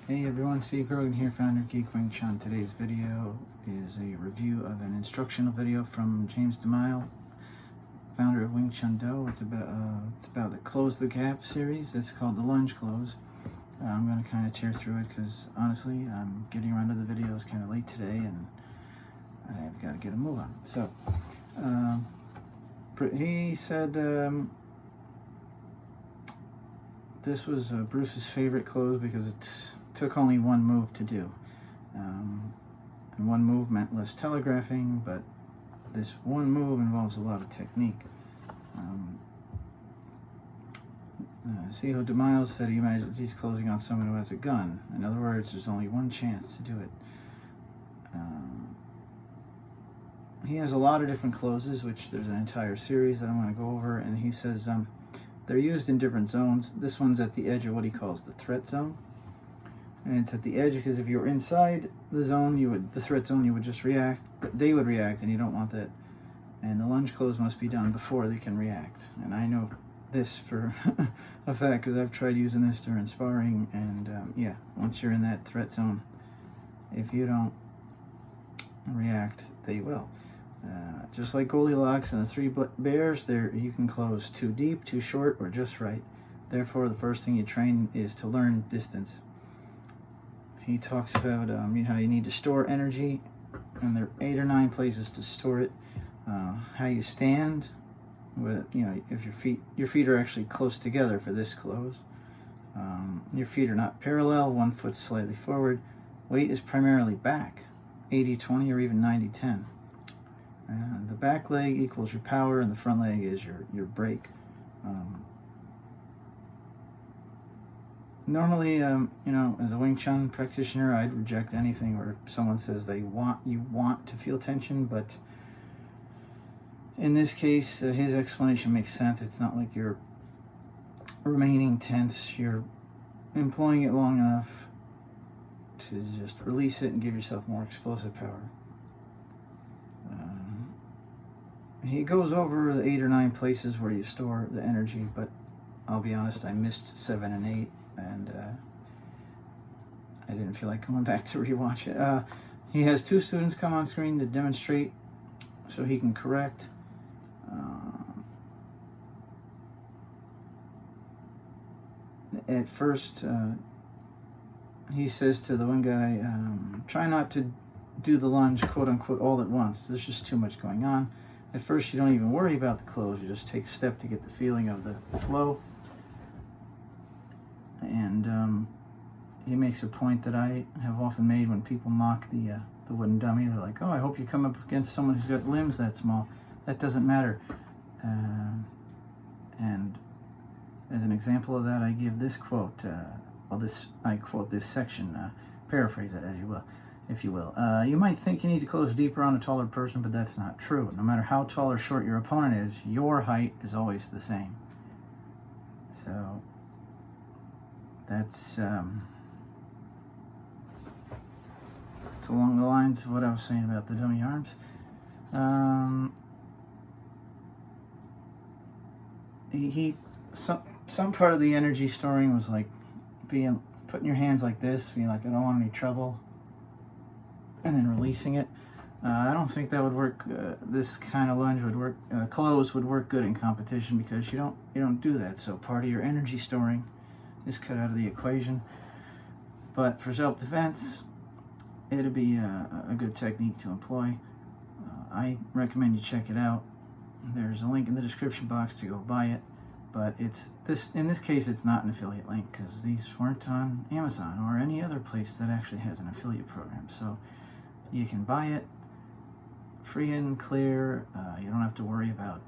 Hey everyone, Steve Grogan here, founder of Geekwingchun. Today's video is a review of an instructional video from James DeMille, founder of WING CHUN DO. It's about the Close the Gap series. It's called the Lunge Close. I'm going to kind of tear through it because honestly, I'm getting around to the videos kind of late today and I've got to get a move on. So, he said this was Bruce's favorite close because it took only one move to do. And one move meant less telegraphing, but this one move involves a lot of technique. CEO DeMille said he imagines he's closing on someone who has a gun. In other words, there's only one chance to do it. He has a lot of different closes, which there's an entire series that I'm going to go over, and he says they're used in different zones. This one's at the edge of what he calls the threat zone. And it's at the edge because if you're inside the zone, the threat zone, you would just react. But they would react, and you don't want that. And the lunge close must be done before they can react. And I know this for a fact because I've tried using this during sparring. And yeah, once you're in that threat zone, if you don't react, they will. Just like Goldilocks and the three bears, there you can close too deep, too short, or just right. Therefore, the first thing you train is to learn distance. He talks about how you need to store energy, and there are 8 or 9 places to store it. How you stand, with if your feet are actually close together for this close. Your feet are not parallel, one foot slightly forward. Weight is primarily back, 80-20 or even 90-10. And the back leg equals your power, and the front leg is your brake. Normally, as a Wing Chun practitioner, I'd reject anything where someone says you want to feel tension, but in this case, his explanation makes sense. It's not like you're remaining tense. You're employing it long enough to just release it and give yourself more explosive power. He goes over the 8 or 9 places where you store the energy, but I'll be honest, I missed 7 and 8, and I didn't feel like going back to rewatch it. He has 2 students come on screen to demonstrate so he can correct. At first, he says to the one guy, try not to do the lunge, quote unquote, all at once. There's just too much going on. At first, you don't even worry about the close. You just take a step to get the feeling of the flow. And he makes a point that I have often made when people mock the wooden dummy. They're like, oh, I hope you come up against someone who's got limbs that small. That doesn't matter. And as an example of that, I give this quote. I quote this section, paraphrase it as you will. If you will. You might think you need to close deeper on a taller person, but that's not true. No matter how tall or short your opponent is, your height is always the same. So that's it's along the lines of what I was saying about the dummy arms. Some part of the energy storing was like putting your hands like this, being like, I don't want any trouble, and then releasing it. I don't think that would work. This kind of lunge would work. Close would work good in competition because you don't do that. So part of your energy storing is cut out of the equation. But for self-defense, it'd be a good technique to employ. I recommend you check it out. There's a link in the description box to go buy it. But in this case, it's not an affiliate link because these weren't on Amazon or any other place that actually has an affiliate program. So you can buy it free and clear. You don't have to worry about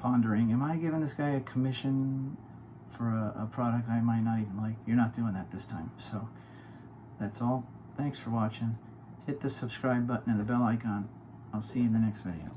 pondering, am I giving this guy a commission for a product I might not even like? You're not doing that this time. So that's all. Thanks for watching. Hit the subscribe button and the bell icon. I'll see you in the next video.